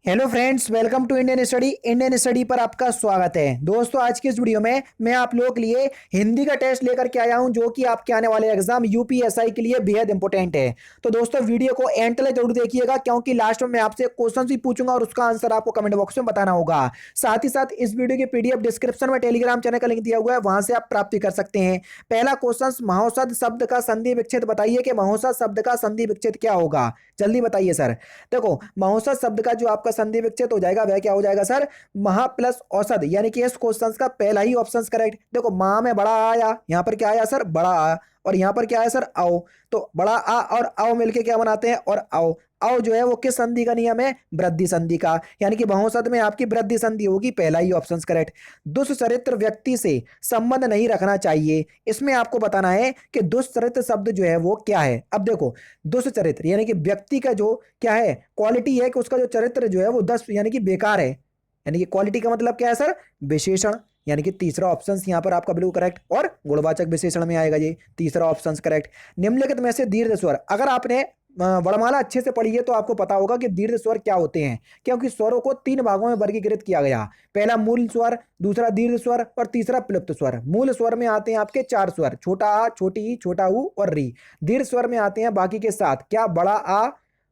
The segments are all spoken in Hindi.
Hello friends, welcome to Indian study पर आपका स्वागत है। दोस्तों, आज की इस वीडियो में मैं आप लोगों के लिए हिंदी का टेस्ट लेकर के आया हूं, जो कि आपके आने वाले एग्जाम यूपीएसआई के लिए बेहद इंपॉर्टेंट है। तो दोस्तों, वीडियो को एंड तक जरूर देखिएगा, क्योंकि लास्ट में मैं आपसे क्वेश्चन भी पूछूंगा और उसका आंसर आपको कमेंट बॉक्स में बताना होगा। साथ ही साथ इस वीडियो की पीडीएफ डिस्क्रिप्शन में टेलीग्राम चैनल का लिंक दिया हुआ है, वहां से आप प्राप्ति कर सकते हैं। पहला क्वेश्चन, महोसद शब्द का संधि विच्छेद बताइए कि महोसद शब्द का संधि विच्छेद क्या होगा। जल्दी बताइए सर। देखो, महोसद शब्द का जो आपका संधि विच्छेद हो जाएगा वह क्या हो जाएगा सर, महा प्लस औसत, यानी कि इस क्वेश्चन का पहला ही ऑप्शन करेक्ट। देखो, मां में बड़ा आया, यहां पर क्या आया सर, बड़ा आ, और यहां पर क्या आया सर, आओ। तो बड़ा आ और आओ मिलके क्या बनाते हैं, और आओ। आओ जो है वो किस संधि का नियम है, वृद्धि संधि का, यानी कि बहुसद में आपकी वृद्धि संधि होगी, पहला ही ऑप्शन करेक्ट। दुष्चरित्र व्यक्ति से संबंध नहीं रखना चाहिए, इसमें आपको बताना है कि दुष्चरित्र शब्द जो है वो क्या है। अब देखो, दुष्चरित्र यानी कि व्यक्ति का जो क्या है, क्वालिटी है कि उसका जो चरित्र जो है वो 10 यानी कि बेकार है, यानी कि क्वालिटी का मतलब क्या है सर, विशेषण। यानी कि तीसरा ऑप्शन यहां पर आपका बिल्कुल करेक्ट, और गुणवाचक विशेषण में आएगा ये तीसरा ऑप्शन करेक्ट। निम्नलिखित में से दीर्घ स्वर, अगर आपने वर्णमाला अच्छे से पढ़ी है तो आपको पता होगा कि दीर्घ स्वर क्या होते हैं, क्योंकि स्वरों को 3 भागों में वर्गीकृत किया गया। पहला मूल स्वर, दूसरा दीर्घ स्वर और तीसरा प्लुप्त स्वर। मूल स्वर में आते हैं आपके 4 स्वर, छोटा आ, छोटी ई, छोटा ऊ और री। दीर्घ स्वर में आते हैं बाकी के 7, क्या, बड़ा आ,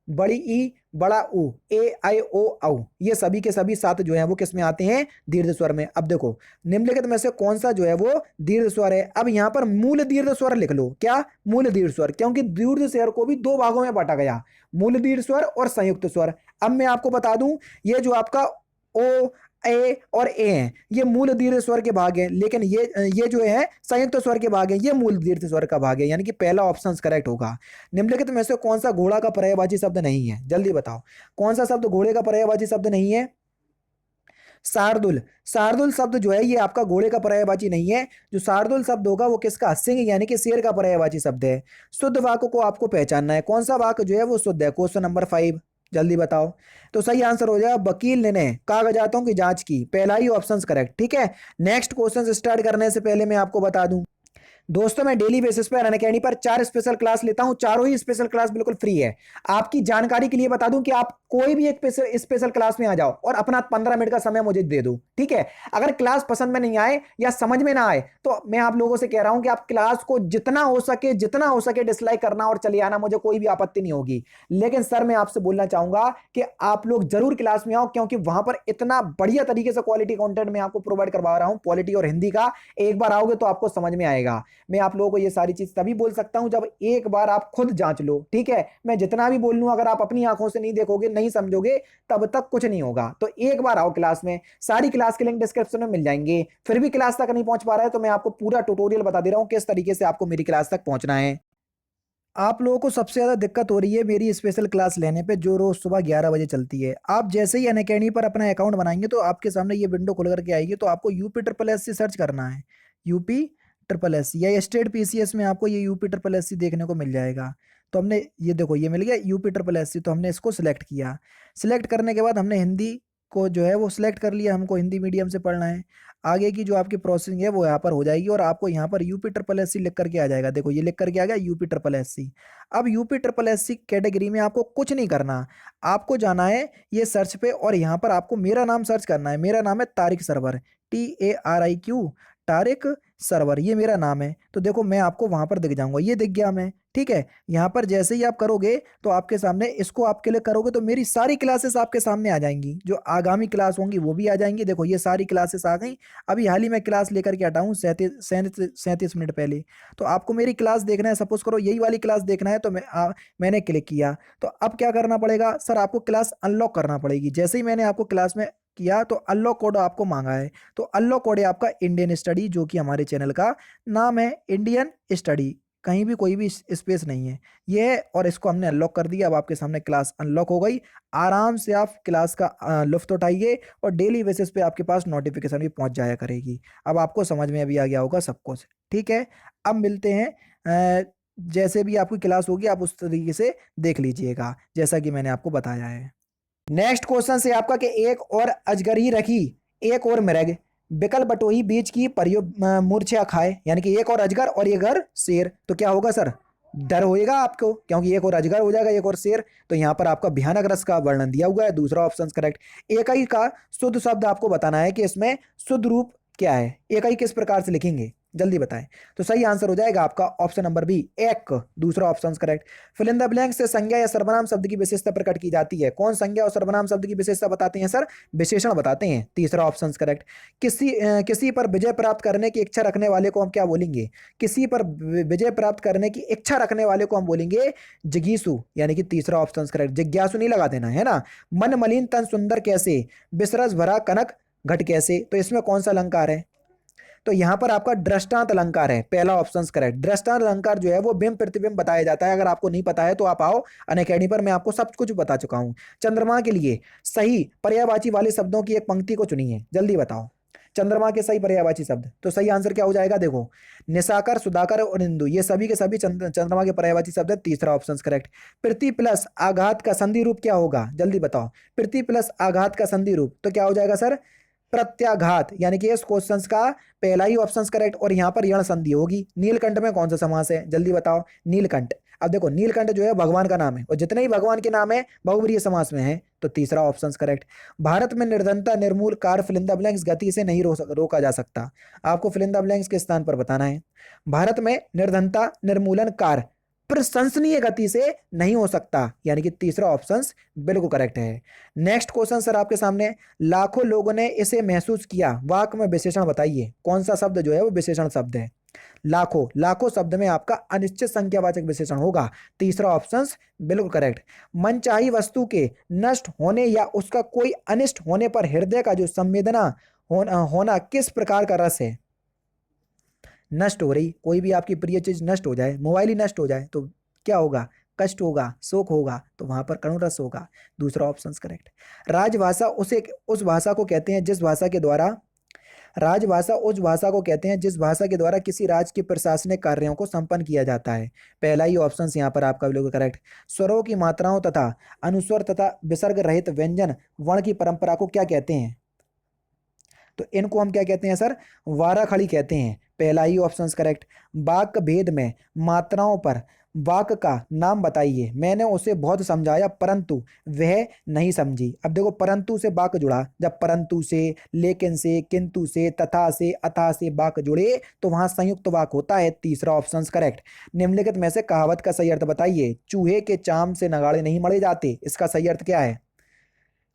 बड़ी ई, बड़ा ऊ, ए आई ओ औ। ये सभी के सभी 7 जो है वो किस में आते हैं, दीर्घ स्वर में। अब देखो, निम्नलिखित में से कौन सा जो है वो दीर्घ स्वर है। अब यहां पर मूल दीर्घ स्वर लिख लो, क्या, मूल दीर्घ स्वर, क्योंकि दीर्घ स्वर को भी 2 भागों में बांटा गया, मूल दीर्घ स्वर और संयुक्त स्वर। अब मैं आपको बता दूं, ये जो आपका ओ, ए और ए हैं, ये मूल दीर्घ स्वर के भाग हैं, लेकिन ये जो है संयुक्त स्वर के भाग हैं, ये मूल दीर्घ स्वर का भाग है, यानी कि पहला ऑप्शन करेक्ट होगा। निम्नलिखित में से कौन सा घोड़ा का पर्यायवाची शब्द नहीं है, जल्दी बताओ। कौन सा शब्द घोड़े का पर्यायवाची शब्द नहीं है, शार्दुल। शार्दुल शब्द जो है ये आपका घोड़े का पर्यायवाची नहीं है। जो शार्दुल शब्द होगा वो किसका, सिंह यानी कि शेर का पर्यायवाची शब्द है। शुद्ध वाक्य को आपको पहचानना है, कौन सा वाक्य जो है वो शुद्ध है। क्वेश्चन नंबर 5, जल्दी बताओ। तो सही आंसर हो जाएगा, वकील ने कागजातों की जांच की, पहला ही ऑप्शन करेक्ट। ठीक है, नेक्स्ट क्वेश्चन स्टार्ट करने से पहले मैं आपको बता दूं, दोस्तों मैं डेली बेसिस पर अनअकैडमी पर 4 स्पेशल क्लास लेता हूं, चारों ही स्पेशल क्लास बिल्कुल फ्री है। आपकी जानकारी के लिए बता दूं कि आप कोई भी एक स्पेशल क्लास में आ जाओ और अपना 15 मिनट का समय मुझे दे दो, ठीक है। अगर क्लास पसंद में नहीं आए या समझ में ना आए तो मैं आप लोगों से कह रहा हूं कि आप क्लास को जितना हो सके डिसलाइक करना और चले आना, मुझे कोई भी आपत्ति नहीं होगी। लेकिन सर मैं आपसे बोलना चाहूंगा कि आप लोग जरूर क्लास में आओ, क्योंकि वहां पर इतना बढ़िया तरीके से क्वालिटी कंटेंट मैं आपको प्रोवाइड करवा रहा हूं, पॉलिटी और हिंदी का। एक बार आओगे तो आपको समझ में आएगा। मैं आप लोगों को ये सारी चीज तभी बोल सकता हूं जब एक बार आप खुद जांच लो, ठीक है। मैं जितना भी बोल लूं, अगर आप अपनी आंखों से नहीं देखोगे, नहीं समझोगे, तब तक कुछ नहीं होगा। तो एक बार आओ क्लास में, सारी क्लास के लिंक डिस्क्रिप्शन में मिल जाएंगे। फिर भी क्लास तक नहीं पहुंच पा रहा है तो मैं आपको पूरा ट्यूटोरियल बता दे रहा हूं किस तरीके से आपको मेरी क्लास तक पहुंचना है। आप लोगों को सबसे ज़्यादा दिक्कत हो रही है मेरी स्पेशल क्लास लेने पे, जो रोज़ सुबह 11 बजे चलती है। आप जैसे ही अनअकैडमी पर अपना अकाउंट बनाएंगे तो आपके सामने ये विंडो खुल करके आएगी, तो आपको UP triple S C search करना है। यूपी ट्रिपल एस सी या स्टेट पीसीएस में आपको ये यूपी ट्रिपल एस सी देखने को मिल जाएगा। तो हमने ये देखो, ये मिल गया यूपी ट्रिपल एस सी, तो हमने इसको सिलेक्ट किया। सिलेक्ट करने के बाद हमने हिंदी को जो है वो सिलेक्ट कर लिया, हमको हिंदी मीडियम से पढ़ना है। आगे की जो आपकी प्रोसेसिंग है वो यहाँ पर हो जाएगी, और आपको यहाँ पर यूपी ट्रिपल एस सी लिख करके आ जाएगा। देखो, ये लिख करके आ गया यूपी ट्रिपल एस सी। अब UP triple S C category में आपको कुछ नहीं करना, आपको जाना है ये सर्च पे, और यहाँ पर आपको मेरा नाम सर्च करना है। मेरा नाम है तारिक सरवर, TARIQ, तारिक सरवर, ये मेरा नाम है। तो देखो, मैं आपको वहां पर दिख जाऊंगा, ये दिख गया मैं, ठीक है। यहाँ पर जैसे ही आप करोगे तो आपके सामने इसको आप क्लिक करोगे तो मेरी सारी क्लासेस आपके सामने आ जाएंगी, जो आगामी क्लास होंगी वो भी आ जाएंगी। देखो, ये सारी क्लासेस आ गई। अभी हाल ही में क्लास लेकर के हटा हूँ 37 मिनट पहले। तो आपको मेरी क्लास देखना है, सपोज करो यही वाली क्लास देखना है, तो मैंने क्लिक किया। तो अब क्या करना पड़ेगा सर, आपको क्लास अनलॉक करना पड़ेगी। जैसे ही मैंने आपको क्लास में किया तो अनलॉक कोड आपको मांगा है, तो अनलॉक कोड है आपका इंडियन स्टडी, जो कि हमारे चैनल का नाम है इंडियन स्टडी, कहीं भी कोई भी स्पेस नहीं है ये है। और इसको हमने अनलॉक कर दिया। अब आपके सामने क्लास अनलॉक हो गई। आराम से आप क्लास का लुफ्त उठाइए, और डेली बेसिस पे आपके पास नोटिफिकेशन भी पहुंच जाया करेगी। अब आपको समझ में अभी आ गया होगा सब कुछ, ठीक है। अब मिलते हैं, जैसे भी आपकी क्लास होगी आप उस तरीके से देख लीजिएगा, जैसा कि मैंने आपको बताया है। नेक्स्ट क्वेश्चन से आपका कि एक और अजगरी रखी, एक और मृग, बिकल बटोही बीच की परियो मूर्छा खाए, यानी कि एक और अजगर और ये घर शेर, तो क्या होगा सर, डर होएगा आपको, क्योंकि एक और अजगर हो जाएगा, एक और शेर। तो यहाँ पर आपका भयानक रस का वर्णन दिया हुआ है, दूसरा ऑप्शन करेक्ट। एकाई का शुद्ध शब्द आपको बताना है कि इसमें शुद्ध रूप क्या है, एकाई किस प्रकार से लिखेंगे, जल्दी बताएं। तो सही आंसर हो जाएगा आपका ऑप्शन नंबर बी, एक, दूसरा option correct. Fill in the blank से संज्ञा या सर्वनाम शब्द की विशेषता प्रकट की जाती है। कौन संज्ञा और सर्वनाम शब्द की विशेषता बताते हैं सर? विशेषण बताते हैं, तीसरा ऑप्शन करेक्ट। किसी पर विजय प्राप्त करने की इच्छा रखने वाले को हम क्या बोलेंगे? किसी पर विजय प्राप्त करने की इच्छा रखने वाले को हम बोलेंगे जिगीसु, यानी कि तीसरा ऑप्शन करेक्ट। जिज्ञासु नहीं लगा देना है ना। मन मलिन तन सुंदर कैसे, विसरस भरा कनक घट कैसे, तो इसमें कौन सा अलंकार है? तो यहां पर आपका दृष्टांत अलंकार है, पहला ऑप्शन करेक्ट। दृष्टांत अलंकार जो है वो बिंब प्रतिबिंब बताया जाता है। अगर आपको नहीं पता है तो आप आओ अनअकैडमी पर, मैं आपको सब कुछ बता चुका हूं। चंद्रमा के लिए सही पर्यायवाची वाले शब्दों की एक पंक्ति को चुनिए, जल्दी बताओ। चंद्रमा के सही पर्यायवाची शब्द, तो सही आंसर क्या हो जाएगा? देखो, निशाकर, सुधाकर और इंदु, ये सभी के सभी चंद्रमा के पर्यायवाची शब्द है, तीसरा ऑप्शन करेक्ट। पृथ्वी प्लस आघात का संधि रूप क्या होगा, जल्दी बताओ। पृथ्वी प्लस आघात का संधि रूप तो क्या हो जाएगा सर? प्रत्याघात, यानी कि इस क्वेश्चन का पहला ही ऑप्शन करेक्ट। और यहां पर यण संधि होगी। नीलकंठ में कौन सा समास है, जल्दी बताओ। नीलकंठ, अब देखो नीलकंठ जो है भगवान का नाम है, और जितने ही भगवान के नाम है बहुब्रीहि समास में है, तो तीसरा ऑप्शन करेक्ट। भारत में निर्धनता निर्मूल कार्य फिल इन द ब्लैंक्स गति से नहीं रोका जा सकता। आपको फिल इन द ब्लैंक्स के स्थान पर बताना है। भारत में निर्धनता निर्मूलन कार्य प्रशंसनीय गति से नहीं हो सकता, यानी कि तीसरा ऑप्शन बिल्कुल करेक्ट है। नेक्स्ट क्वेश्चन सर आपके सामने, लाखों लोगों ने इसे महसूस किया, वाक्य में विशेषण बताइए। कौन सा शब्द जो है वो विशेषण शब्द है? लाखों, लाखों शब्द में आपका अनिश्चित संख्यावाचक विशेषण होगा, तीसरा ऑप्शन बिल्कुल करेक्ट। मनचाही वस्तु के नष्ट होने या उसका कोई अनिष्ट होने पर हृदय का जो संवेदना होना किस प्रकार का रस है? नष्ट हो रही, कोई भी आपकी प्रिय चीज नष्ट हो जाए, मोबाइल ही नष्ट हो जाए तो क्या होगा? कष्ट होगा, शोक होगा, तो वहां पर करुण रस होगा, दूसरा ऑप्शन करेक्ट। राजभाषा उसे उस भाषा को कहते हैं जिस भाषा के द्वारा, राजभाषा उस भाषा को कहते हैं जिस भाषा के द्वारा किसी राज्य के प्रशासनिक कार्यों को संपन्न किया जाता है, पहला ही ऑप्शन यहाँ पर आपका बिल्कुल करेक्ट। स्वरों की मात्राओं तथा अनुस्वर तथा विसर्ग रहित व्यंजन वर्ण की परंपरा को क्या कहते हैं? तो इनको हम क्या कहते हैं सर? वाराखड़ी कहते हैं, पहला ही ऑप्शन करेक्ट। वाक्य भेद में मात्राओं पर वाक्य का नाम बताइए। मैंने उसे बहुत समझाया परंतु वह नहीं समझी। अब देखो, परंतु से वाक्य जुड़ा, जब परंतु से, लेकिन से, किंतु से, तथा से, अथा से वाक्य जुड़े तो वहां संयुक्त वाक्य होता है, तीसरा ऑप्शन करेक्ट। निम्नलिखित में से कहावत का सही अर्थ बताइए। चूहे के चाम से नगाड़े नहीं मढ़े जाते, इसका सही अर्थ क्या है?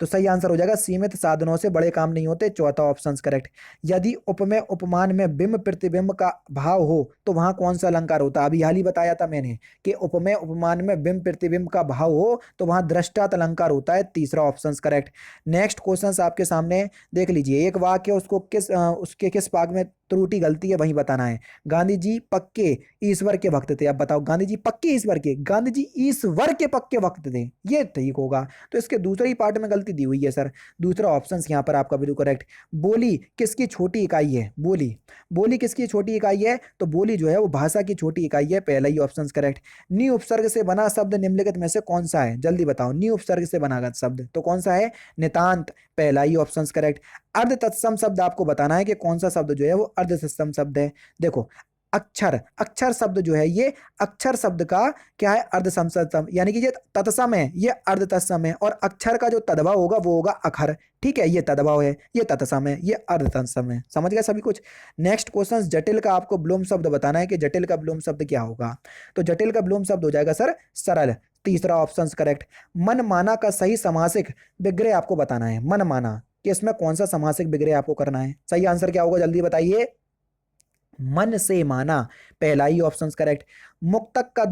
तो सही आंसर हो जाएगा सीमित साधनों से बड़े काम नहीं होते, चौथा ऑप्शन करेक्ट। यदि उपमेय उपमान में बिंब प्रतिबिंब का भाव हो तो वहां कौन सा अलंकार होता? अभी हाल ही बताया था मैंने कि उपमेय उपमान में बिंब प्रतिबिंब का भाव हो तो वहां दृष्टांत अलंकार होता है, तीसरा ऑप्शन करेक्ट। नेक्स्ट क्वेश्चन आपके सामने देख लीजिए। एक वाक्य उसको उसके किस भाग में त्रुटि गलती है वही बताना है। गांधी जी पक्के ईश्वर के भक्त थे। अब बताओ, गांधी जी पक्के ईश्वर के, गांधी जी ईश्वर के पक्के भक्त थे, ये ठीक होगा। तो इसके दूसरे ही पार्ट में गलती दी हुई है सर, दूसरा ऑप्शन यहाँ पर आपका बिल्कुल करेक्ट। बोली किसकी छोटी इकाई है? बोली, बोली किसकी छोटी इकाई है? तो बोली जो है वो भाषा की छोटी इकाई है, पहला ही ऑप्शन करेक्ट। नी उपसर्ग से बना शब्द निम्नलिखित में से कौन सा है? जल्दी बताओ, नी उपसर्ग से बना शब्द तो कौन सा है? नितांत, पहला ही ऑप्शन करेक्ट। अर्ध तत्सम शब्द आपको बताना है कि कौन सा शब्द जो है वो अर्ध तत्सम शब्द है। देखो, अक्षर, अक्षर शब्द जो है ये अक्षर शब्द का क्या है? अर्ध समसम, यानी कि ये तत्सम है, ये अर्ध तत्सम है, और अक्षर का जो तद्भव होगा वो होगा अखर, ठीक है? ये तद्भव है, ये तत्सम है, ये अर्ध तत्सम है। समझ गए सभी कुछ? नेक्स्ट क्वेश्चन, जटिल का आपको विलोम शब्द बताना है कि जटिल का विलोम शब्द क्या होगा। तो जटिल का विलोम शब्द हो जाएगा सर सरल, तीसरा ऑप्शन करेक्ट। मन माना का सही समासिक विग्रह आपको बताना है। मन माना कि इसमें कौन सा समासिक विग्रह आपको करना है, सही आंसर क्या होगा जल्दी बताइए। मन से माना, पहला ही ऑप्शन करेक्ट। मुक्तक का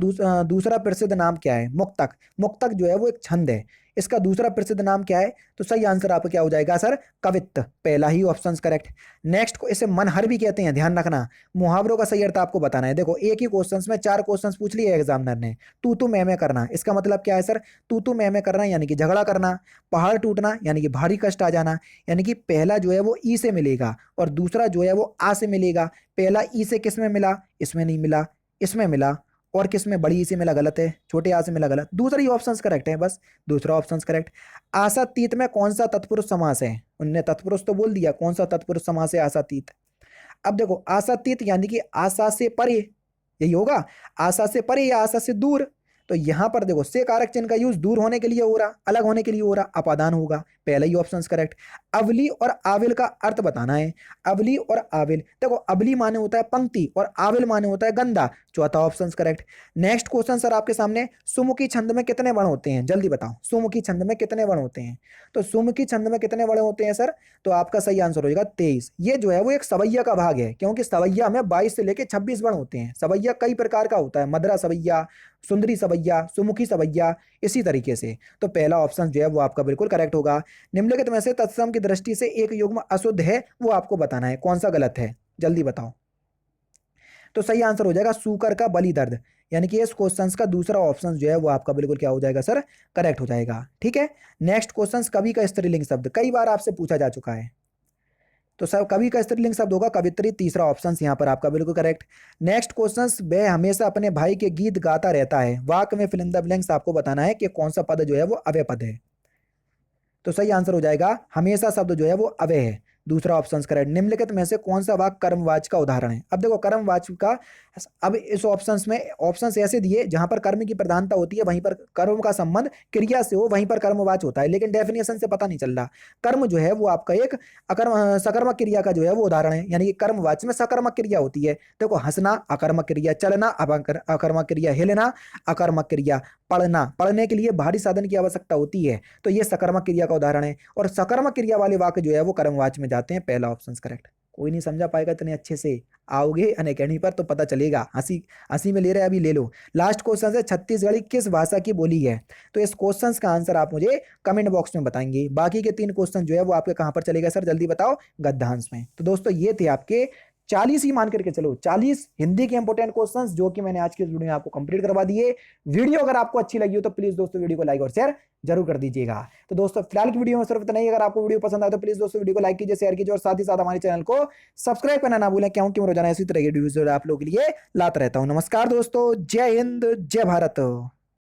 दूसरा प्रसिद्ध नाम क्या है? मुक्तक, मुक्तक जो है वो एक छंद है, इसका दूसरा प्रसिद्ध नाम क्या है? तो सही आंसर आपका क्या हो जाएगा सर? कवित्त, पहला ही ऑप्शन करेक्ट। नेक्स्ट को इसे मनहर भी कहते हैं, ध्यान रखना। मुहावरों का सही अर्थ आपको बताना है। देखो, एक ही क्वेश्चन में 4 क्वेश्चन पूछ लिए एग्जामिनर ने। तू मैं करना, इसका मतलब क्या है सर? तू मैं करना यानी कि झगड़ा करना। पहाड़ टूटना यानी कि भारी कष्ट आ जाना, यानी कि पहला जो है वो ई से मिलेगा और दूसरा जो है वो आ से मिलेगा। पहला ई से किस में मिला? इसमें नहीं मिला, इसमें मिला। और किस में? बड़ी ई से मिला, गलत है। छोटे आ से मिला, गलत। दूसरा ही ऑप्शन करेक्ट है, बस दूसरा ऑप्शन करेक्ट। आशातीत में कौन सा तत्पुरुष समास है? उनने तत्पुरुष तो बोल दिया, कौन सा तत्पुरुष समास है आशातीत? अब देखो, आशातीत यानी कि आशा से परे, यही होगा, आशा से परे या आशा से दूर। तो यहां पर देखो से कारक चिन्ह का यूज दूर होने के लिए हो रहा, अलग होने के लिए हो रहा, अपादान होगा, पहला ही ऑप्शन करेक्ट। अवली और आविल का अर्थ बताना है। अवली और आविल, देखो अवली माने होता है पंक्ति और आविल माने होता है गंदा, चौथा option correct. Next question sir आपके सामने, सुमुखी छंद में कितने वर्ण होते हैं, जल्दी बताओ, सुमुखी छंद में कितने वर्ण होते हैं। तो सुमुखी छंद में कितने वर्ण होते हैं सर, तो आपका सही आंसर हो जाएगा 23। ये जो है वो एक सवैया का भाग है, क्योंकि सवैया में 22 से लेकर 26 वर्ण होते हैं। सवैया कई प्रकार का होता है, मदरा सवैया, सुंदरी सवैया, सुमुखी सवैया, इसी तरीके से। तो पहला ऑप्शन जो है वो आपका बिल्कुल करेक्ट होगा। निम्नलिखित में से तत्सम की दृष्टि से एक युग्म अशुद्ध है, वो आपको बताना है, कौन सा गलत है, जल्दी बताओ। तो सही आंसर हो जाएगा सूकर का बलि दर्द, यानी कि इस क्वेश्चन का दूसरा ऑप्शन जो है वो आपका बिल्कुल क्या हो जाएगा सर, करेक्ट हो जाएगा। ठीक है। नेक्स्ट क्वेश्चन, कवि का स्त्रीलिंग शब्द, कई बार आपसे पूछा जा चुका है। तो सर कवि का स्त्रीलिंग शब्द होगा कवित्री, तीसरा ऑप्शन यहाँ पर आपका बिल्कुल करेक्ट। नेक्स्ट क्वेश्चन, वह हमेशा अपने भाई के गीत गाता रहता है, वाक्य में फिल इन द ब्लैंक्स आपको बताना है कि कौन सा पद जो है वो अव्यय पद है। तो सही आंसर हो जाएगा हमेशा शब्द जो है वो अव्यय है, दूसरा ऑप्शन करेक्ट। निम्नलिखित में से कौन सा वाक्य कर्मवाचक का उदाहरण है। अब देखो कर्मवाचक का, अब इस ऑप्शंस में ऑप्शंस ऐसे दिए जहां पर कर्म की प्रधानता होती है वहीं पर कर्म का संबंध क्रिया से हो वहीं पर कर्मवाचक होता है, लेकिन डेफिनेशन से पता नहीं चल रहा। कर्म जो है वो आपका एक सकर्मक क्रिया का जो है वो उदाहरण है, यानी कि कर्मवाचक में सकर्मक क्रिया होती है। देखो हंसना अकर्मक क्रिया, चलना अकर्मक क्रिया, हिलना अकर्मक क्रिया, पढ़ना, पढ़ने के लिए भारी साधन की आवश्यकता होती है, तो ये सकर्मक क्रिया का उदाहरण है। और सकर्मक क्रिया वाले वाक्य जो है वो कर्मवाचक में जाते हैं, पहला ऑप्शन करेक्ट। कोई नहीं समझा पाएगा इतने अच्छे से, आओगे अनअकैडमी पर तो पता चलेगा। हंसी हंसी में ले रहे हैं, अभी ले लो। लास्ट क्वेश्चन है, छत्तीसगढ़ी किस भाषा की बोली है। तो इस क्वेश्चन का आंसर आप मुझे कमेंट बॉक्स में बताएंगे। बाकी के 3 क्वेश्चन जो है वो आपके कहां पर चलेगा सर, जल्दी बताओ, गद्यांश में। तो दोस्तों ये थे आपके 40 ही मान करके चलो, 40 हिंदी के इंपोर्टेंट क्वेश्चंस जो कि मैंने आज के वीडियो में आपको कंप्लीट करवा दिए। वीडियो अगर आपको अच्छी लगी हो तो प्लीज दोस्तों वीडियो को लाइक और शेयर जरूर कर दीजिएगा। तो दोस्तों फिलहाल की वीडियो में सिर्फ इतना ही। अगर आपको वीडियो पसंद आए तो प्लीज दोस्तों वीडियो को लाइक कीजिए, शेयर कीजिए और साथ ही साथ हमारे चैनल को सब्सक्राइब करना ना भूलें, क्योंकि मैं रोजाना इसी तरह की वीडियो आप लोगों के लिए लाता रहता हूं। नमस्कार दोस्तों, जय हिंद, जय भारत।